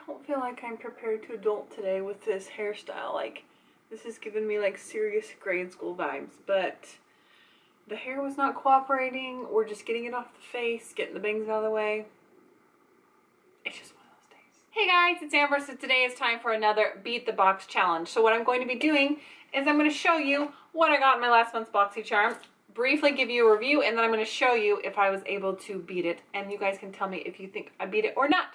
don't feel like I'm prepared to adult today with this hairstyle. Like, this is giving me like serious grade school vibes, but the hair was not cooperating. We're just getting it off the face, getting the bangs out of the way. It's just one of those days. Hey guys, it's Amber. So today is time for another Beat the Box challenge. So what I'm going to be doing is I'm going to show you what I got in my last month's Boxycharm, briefly give you a review, and then I'm going to show you if I was able to beat it, and you guys can tell me if you think I beat it or not.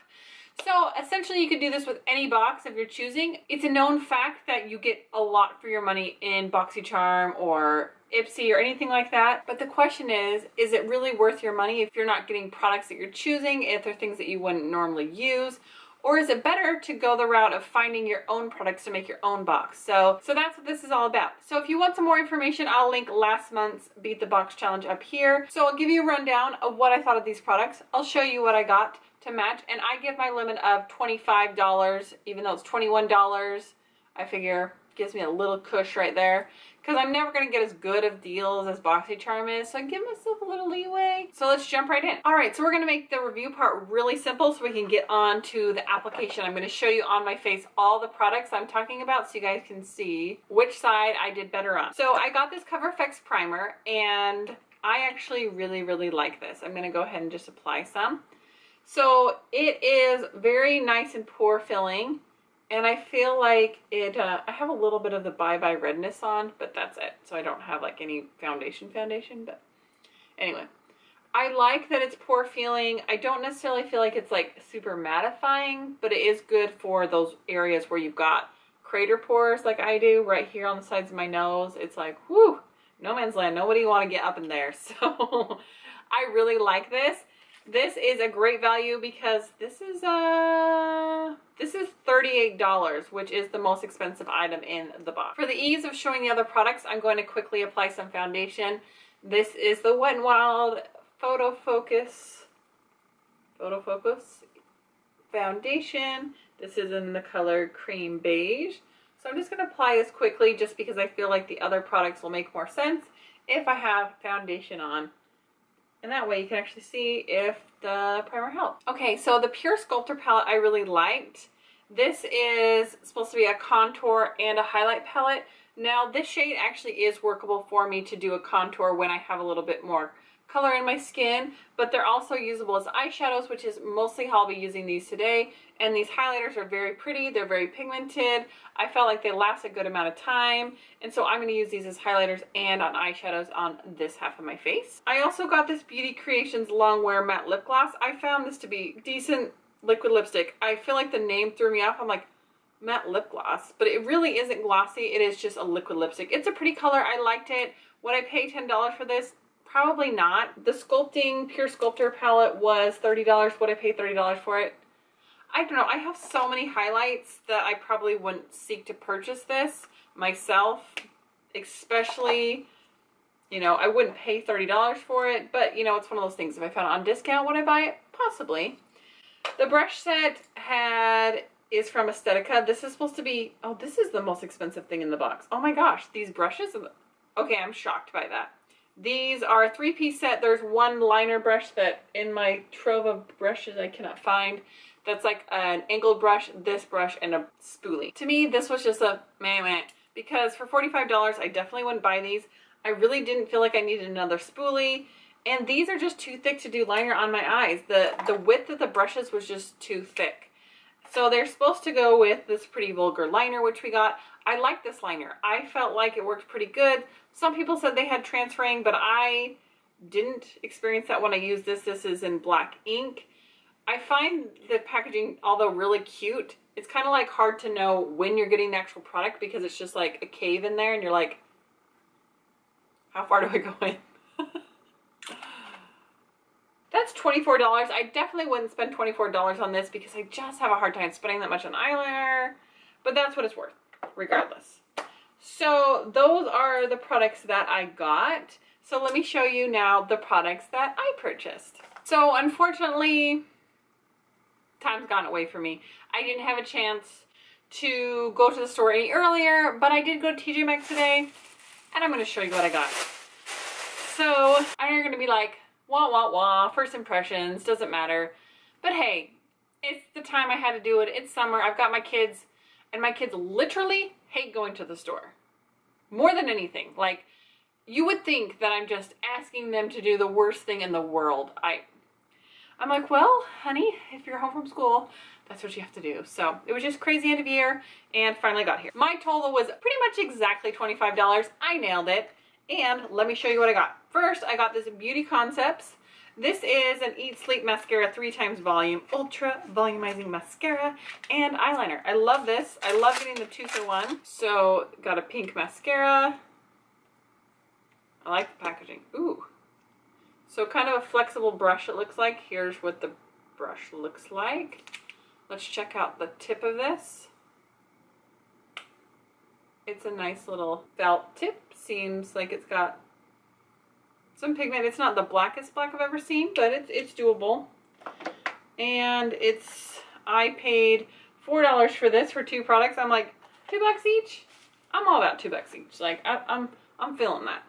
So essentially you could do this with any box if you're choosing. It's a known fact that you get a lot for your money in Boxycharm or Ipsy or anything like that. But the question is it really worth your money if you're not getting products that you're choosing, if they're things that you wouldn't normally use? Or is it better to go the route of finding your own products to make your own box? So that's what this is all about. So if you want some more information, I'll link last month's Beat the Box challenge up here. So I'll give you a rundown of what I thought of these products. I'll show you what I got to match, and I give my limit of $25, even though it's $21. I figure gives me a little cush right there, because I'm never going to get as good of deals as Boxycharm is, so I give myself a little leeway. So let's jump right in. All right, so we're going to make the review part really simple so we can get on to the application. I'm going to show you on my face all the products I'm talking about so you guys can see which side I did better on. So I got this Cover FX primer, and I actually really like this. I'm going to go ahead and just apply some. So it is very nice and pore filling, and I feel like it, I have a little bit of the Bye Bye redness on, but that's it. So I don't have like any foundation, but anyway. I like that it's pore feeling. I don't necessarily feel like it's like super mattifying, but it is good for those areas where you've got crater pores like I do right here on the sides of my nose. It's like, whoo, no man's land. Nobody want to get up in there. So I really like this. This is a great value because this is $38, which is the most expensive item in the box. For the ease of showing the other products, I'm going to quickly apply some foundation. This is the Wet n Wild Photo Focus foundation. This is in the color cream beige. So I'm just going to apply this quickly just because I feel like the other products will make more sense if I have foundation on. And that way you can actually see if the primer helps. Okay, so the Pure Sculptor palette I really liked. This is supposed to be a contour and a highlight palette. Now this shade actually is workable for me to do a contour when I have a little bit more color in my skin, but they're also usable as eyeshadows, which is mostly how I'll be using these today. And these highlighters are very pretty, they're very pigmented. I felt like they last a good amount of time, and so I'm going to use these as highlighters and on eyeshadows on this half of my face. I also got this Beauty Creations Long Wear Matte Lip Gloss. I found this to be decent liquid lipstick. I feel like the name threw me off. I'm like, matte lip gloss, but it really isn't glossy. It is just a liquid lipstick. It's a pretty color. I liked it. Would I pay $10 for this? Probably not. The Pure Sculptor palette was $30. Would I pay $30 for it? I don't know. I have so many highlights that I probably wouldn't seek to purchase this myself, especially, you know, I wouldn't pay $30 for it, but you know, it's one of those things. If I found it on discount, would I buy it? Possibly. The brush set is from Estetica. This is supposed to be, oh, this is the most expensive thing in the box. Oh my gosh, these brushes, okay, I'm shocked by that. These are a 3-piece set. There's one liner brush that in my trove of brushes I cannot find. That's like an angled brush, this brush, and a spoolie. To me, this was just a meh, because for $45, I definitely wouldn't buy these. I really didn't feel like I needed another spoolie, and these are just too thick to do liner on my eyes. The width of the brushes was just too thick. So they're supposed to go with this pretty vulgar liner, which we got. I like this liner. I felt like it worked pretty good. Some people said they had transferring, but I didn't experience that when I used this. This is in black ink. I find the packaging, although really cute, it's kind of like hard to know when you're getting the actual product because it's just like a cave in there and you're like, how far do I go in? That's $24. I definitely wouldn't spend $24 on this because I just have a hard time spending that much on eyeliner, but that's what it's worth, regardless. So those are the products that I got. So let me show you now the products that I purchased. So unfortunately, time's gone away for me. I didn't have a chance to go to the store any earlier, but I did go to TJ Maxx today, and I'm going to show you what I got. So I know you're going to be like, wah, wah, wah, first impressions, doesn't matter. But hey, It's the time I had to do it. It's summer. I've got my kids, and my kids literally hate going to the store. More than anything. Like, you would think that I'm just asking them to do the worst thing in the world. I'm like, well, honey, if you're home from school, that's what you have to do. So it was just crazy end of year, and finally got here. My total was pretty much exactly $25. I nailed it. And let me show you what I got. First, I got this Beauty Concepts. This is an Eat Sleep Mascara 3x Volume Ultra Volumizing Mascara and Eyeliner. I love this. I love getting the 2-for-1. So, got a pink mascara. I like the packaging. Ooh. So, kind of a flexible brush it looks like. Here's what the brush looks like. Let's check out the tip of this. It's a nice little felt tip. Seems like it's got some pigment. It's not the blackest black I've ever seen, but it's doable. And I paid $4 for this for 2 products. I'm like, $2 each? I'm all about $2 each. Like, I'm feeling that.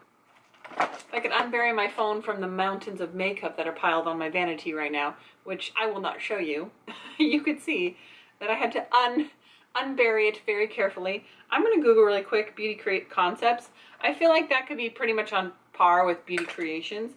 If I could unbury my phone from the mountains of makeup that are piled on my vanity right now, which I will not show you, you could see that I had to unbury it very carefully. I'm going to Google really quick Beauty Concepts. I feel like that could be pretty much on par with Beauty Creations.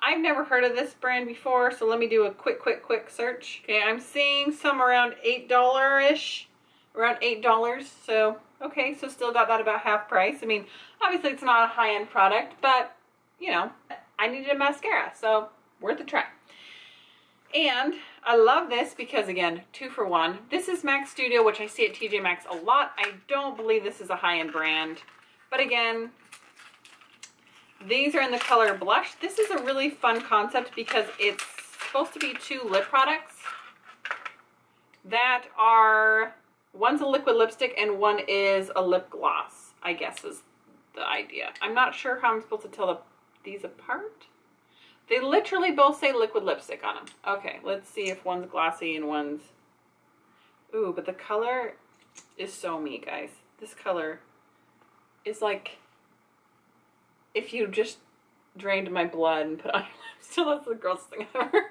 I've never heard of this brand before, so let me do a quick search. Okay, I'm seeing some around $8-ish. Around $8. So, okay, so still got that about half price. I mean, obviously it's not a high-end product, but, you know, I needed a mascara, so worth a try. And I love this because, again, 2-for-1. This is Maxx Studio, which I see at TJ Maxx a lot. I don't believe this is a high-end brand. But again, these are in the color Blush. This is a really fun concept because it's supposed to be 2 lip products that are, one's a liquid lipstick and one is a lip gloss, I guess is the idea. I'm not sure how I'm supposed to tell these apart. They literally both say liquid lipstick on them. Okay, let's see if one's glossy and one's... Ooh, but the color is so me, guys. This color is like if you just drained my blood and put on your lips. So that's the grossest thing ever.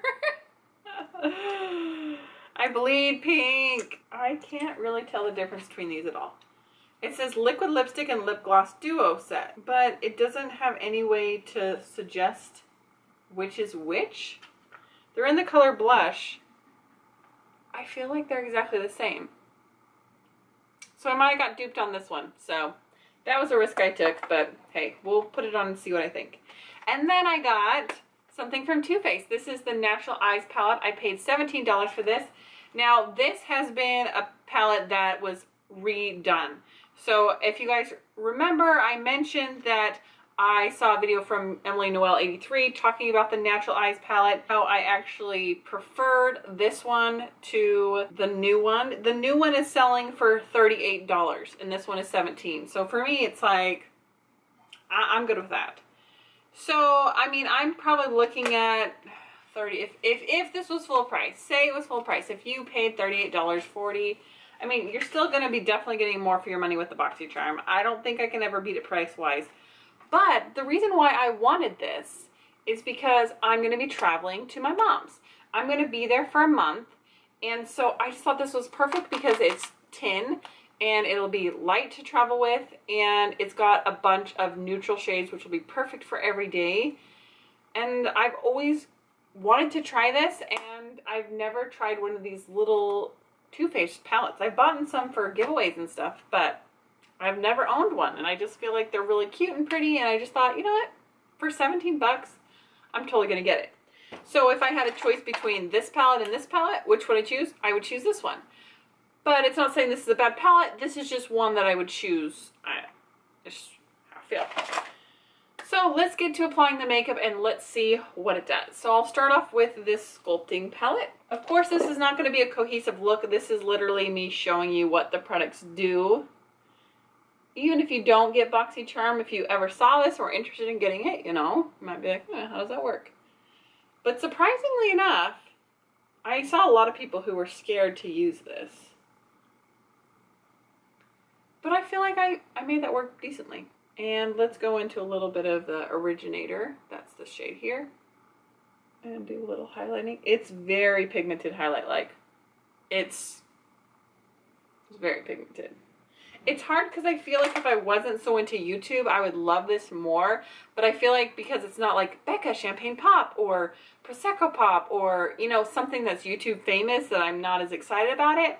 I bleed pink. I can't really tell the difference between these at all. It says liquid lipstick and lip gloss duo set, but it doesn't have any way to suggest which is which. They're in the color Blush. I feel like they're exactly the same. So I might have got duped on this one. So that was a risk I took, but hey, we'll put it on and see what I think. And then I got something from Too Faced. This is the Natural Eyes palette. I paid $17 for this. Now, this has been a palette that was redone. So if you guys remember, I mentioned that I saw a video from Emily Noel 83 talking about the Natural Eyes palette, how I actually preferred this one to the new one. The new one is selling for $38 and this one is $17. So for me, it's like, I'm good with that. So, I mean, I'm probably looking at 30, if this was full price, say it was full price, if you paid $38, $40, I mean, you're still going to be definitely getting more for your money with the Boxycharm. I don't think I can ever beat it price-wise. But the reason why I wanted this is because I'm going to be traveling to my mom's. I'm going to be there for a month. And so I just thought this was perfect because it's tin and it'll be light to travel with. And it's got a bunch of neutral shades, which will be perfect for every day. And I've always wanted to try this, and I've never tried one of these little Too Faced palettes. I've bought some for giveaways and stuff, but I've never owned one, and I just feel like they're really cute and pretty, and I just thought, you know what, for 17 bucks, I'm totally going to get it. So if I had a choice between this palette and this palette, which would I choose? I would choose this one. But it's not saying this is a bad palette, this is just one that I would choose. I feel. So let's get to applying the makeup and let's see what it does. So I'll start off with this sculpting palette. Of course, this is not going to be a cohesive look. This is literally me showing you what the products do. Even if you don't get Boxycharm, if you ever saw this or are interested in getting it, you know, you might be like, how does that work? But surprisingly enough, I saw a lot of people who were scared to use this. But I feel like I made that work decently. And let's go into a little bit of the Originator. That's the shade here. And do a little highlighting. It's very pigmented highlight-like. It's very pigmented. It's hard because I feel like if I wasn't so into YouTube, I would love this more. But I feel like because it's not like Becca Champagne Pop or Prosecco Pop or, you know, something that's YouTube famous, that I'm not as excited about it.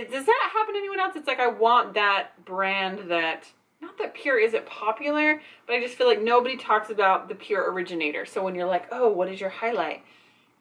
Does that happen to anyone else? It's like I want that brand that, not that Pure isn't popular, but I just feel like nobody talks about the Pure originator. So when you're like, oh, what is your highlight?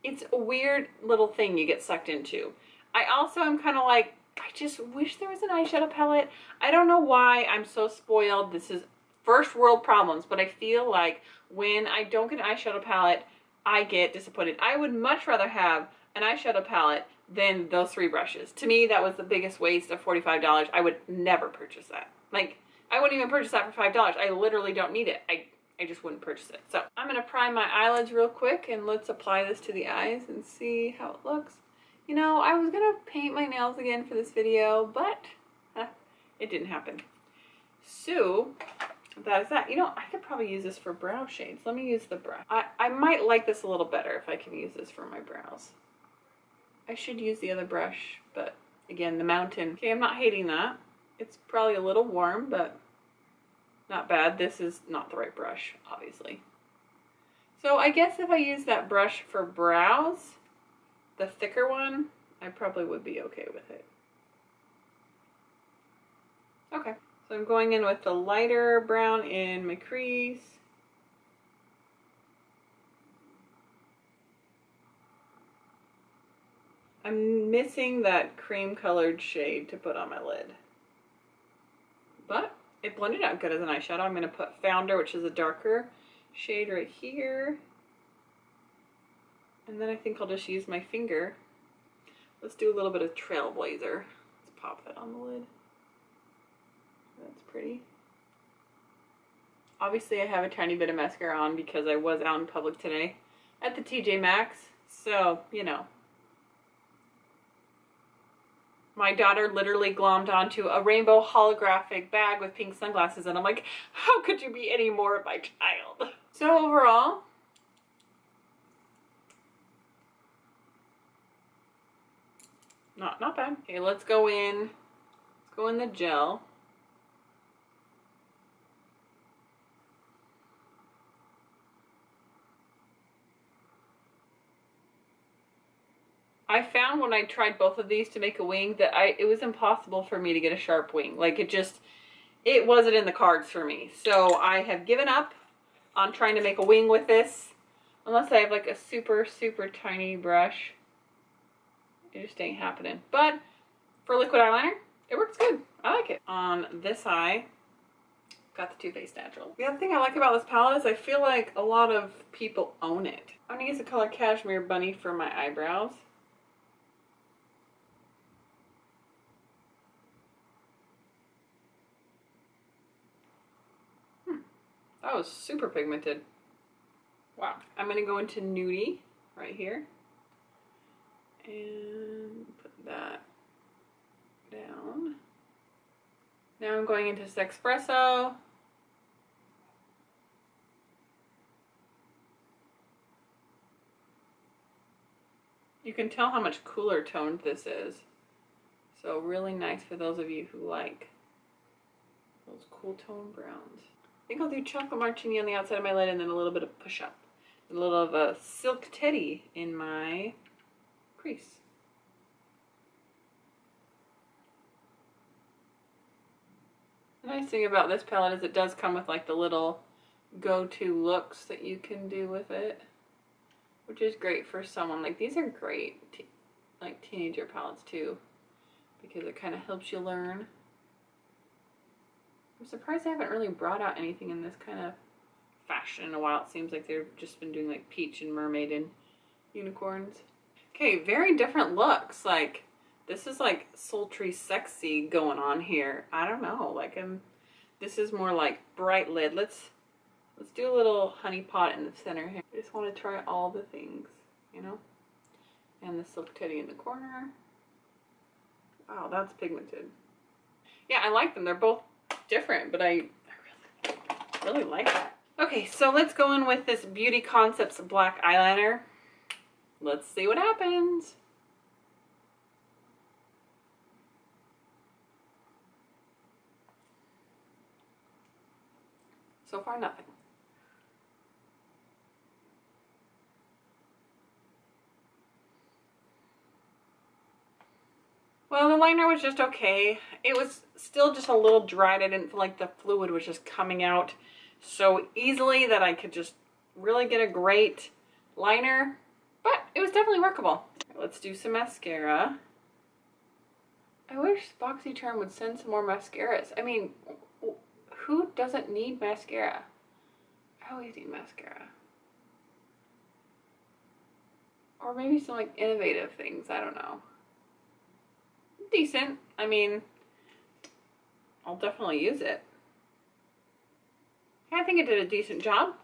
It's a weird little thing you get sucked into. I also am kind of like, I just wish there was an eyeshadow palette. I don't know why I'm so spoiled. This is first world problems, but I feel like when I don't get an eyeshadow palette, I get disappointed. I would much rather have an eyeshadow palette than those 3 brushes. To me, that was the biggest waste of $45. I would never purchase that. Like, I wouldn't even purchase that for $5. I literally don't need it. I just wouldn't purchase it. So I'm going to prime my eyelids real quick, and let's apply this to the eyes and see how it looks. You know, I was going to paint my nails again for this video, but it didn't happen. So that is that. You know, I could probably use this for brow shades. Let me use the brush. I might like this a little better if I can use this for my brows. I should use the other brush, but again, the mountain. Okay, I'm not hating that. It's probably a little warm, but not bad. This is not the right brush, obviously. So I guess if I use that brush for brows, the thicker one, I probably would be okay with it. Okay, so I'm going in with the lighter brown in my crease. I'm missing that cream colored shade to put on my lid. But it blended out good as an eyeshadow. I'm going to put Founder, which is a darker shade right here. And then I think I'll just use my finger. Let's do a little bit of Trailblazer. Let's pop that on the lid. That's pretty. Obviously I have a tiny bit of mascara on because I was out in public today at the TJ Maxx. So, you know. My daughter literally glommed onto a rainbow holographic bag with pink sunglasses, and I'm like, how could you be any more of my child? So overall, not bad. Okay, let's go in the gel. I found when I tried both of these to make a wing that it was impossible for me to get a sharp wing. Like it wasn't in the cards for me. So I have given up on trying to make a wing with this. Unless I have like a super, super tiny brush. It just ain't happening. But for liquid eyeliner, it works good. I like it. On this eye, got the Too Faced Natural. The other thing I like about this palette is I feel like a lot of people own it. I'm going to use the color Cashmere Bunny for my eyebrows. That was super pigmented. Wow. I'm going to go into Nudie right here. And put that down. Now I'm going into Sexpresso. You can tell how much cooler toned this is. So really nice for those of you who like those cool tone browns. I think I'll do Chocolate Martini on the outside of my lid and then a little bit of push up. A little of a Silk Teddy in my crease. The nice thing about this palette is it does come with like the little go-to looks that you can do with it, which is great for someone. Like these are great like teenager palettes too, because it kind of helps you learn. I'm surprised I haven't really brought out anything in this kind of fashion in a while. It seems like they've just been doing like peach and mermaid and unicorns. Okay, very different looks. Like this is like sultry sexy going on here. I don't know, like this is more like bright lid. Let's do a little honey pot in the center here. I just want to try all the things, you know? And the Silk Teddy in the corner. Wow, that's pigmented. Yeah, I like them. They're both different, but I really like that. Okay, so let's go in with this Beauty Concepts black eyeliner. Let's see what happens. So far, nothing. Well, the liner was just okay. It was still just a little dried. I didn't feel like the fluid was just coming out so easily that I could just really get a great liner, but it was definitely workable. Let's do some mascara. I wish Boxycharm would send some more mascaras. I mean, who doesn't need mascara? I always need mascara. Or maybe some like innovative things, I don't know. Decent. I mean, I'll definitely use it. I think it did a decent job.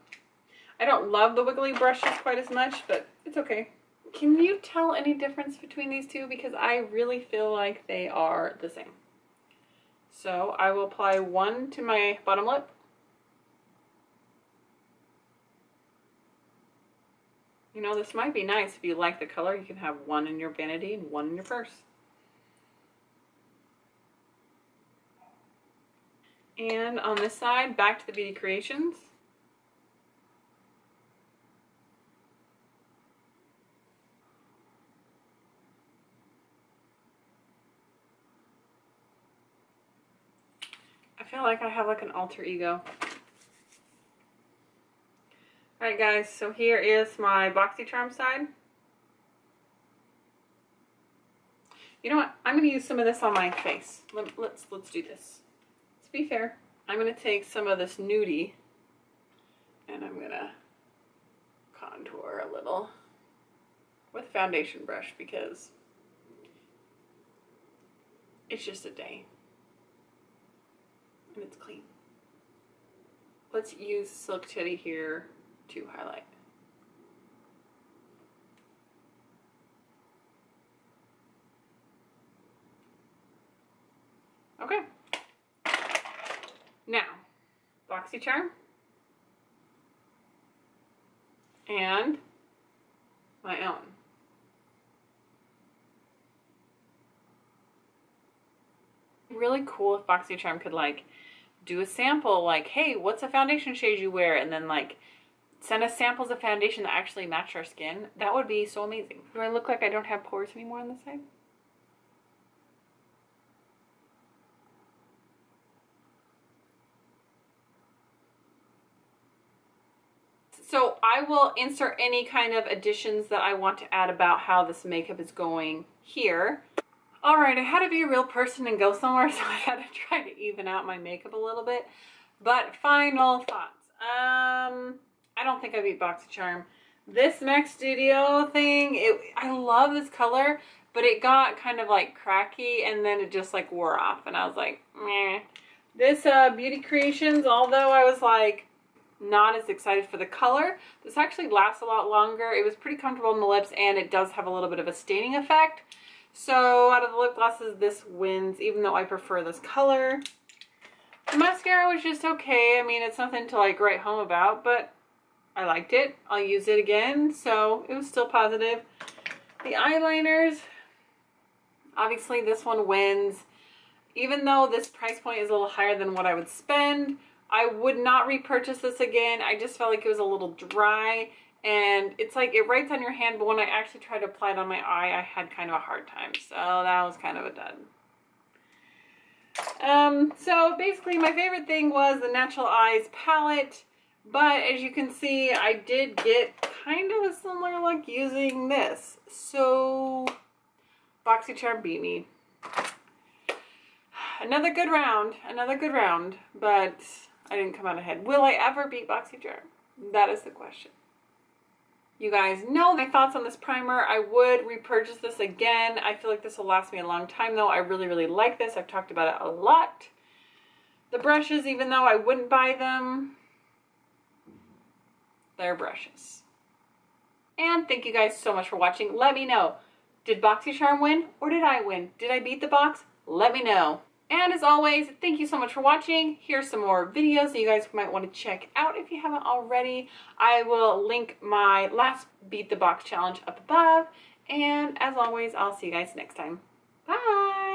I don't love the wiggly brushes quite as much, but it's okay. Can you tell any difference between these two? Because I really feel like they are the same. So I will apply one to my bottom lip. You know, this might be nice if you like the color. You can have one in your vanity and one in your purse. And on this side, back to the Beauty Creations. I feel like I have like an alter ego. Alright guys, so here is my Boxycharm side. You know what? I'm going to use some of this on my face. Let's do this. To be fair, I'm going to take some of this nudie and I'm going to contour a little with a foundation brush because it's just a day and it's clean. Let's use Silk Teddy here to highlight. Okay. Now, Boxycharm and my own. Really cool if Boxycharm could like do a sample like, hey, what's a foundation shade you wear? And then like send us samples of foundation that actually match our skin. That would be so amazing. Do I look like I don't have pores anymore on this side? So I will insert any kind of additions that I want to add about how this makeup is going here. All right, I had to be a real person and go somewhere, so I had to try to even out my makeup a little bit. But final thoughts. I don't think I beat Boxycharm. This Maxx Studio thing, I love this color, but it got kind of like cracky and then it just like wore off and I was like, meh. This Beauty Creations, although I was like not as excited for the color, this actually lasts a lot longer. It was pretty comfortable on the lips and it does have a little bit of a staining effect. So out of the lip glosses, this wins, even though I prefer this color. The mascara was just okay. I mean, it's nothing to like write home about, but I liked it. I'll use it again, so it was still positive. The eyeliners, obviously this one wins. Even though this price point is a little higher than what I would spend, I would not repurchase this again. I just felt like it was a little dry. And it's like, it writes on your hand, but when I actually tried to apply it on my eye, I had kind of a hard time. So that was kind of a dud. So basically my favorite thing was the Natural Eyes palette. But as you can see, I did get kind of a similar look using this. So Boxycharm beat me. Another good round, but I didn't come out ahead. Will I ever beat Boxycharm? That is the question. You guys know my thoughts on this primer. I would repurchase this again. I feel like this will last me a long time though. I really, really like this. I've talked about it a lot. The brushes, even though I wouldn't buy them, they're brushes. And thank you guys so much for watching. Let me know, did Boxycharm win or did I win? Did I beat the box? Let me know. And as always, thank you so much for watching. Here's some more videos that you guys might want to check out if you haven't already. I will link my last Beat the Box challenge up above. And as always, I'll see you guys next time. Bye!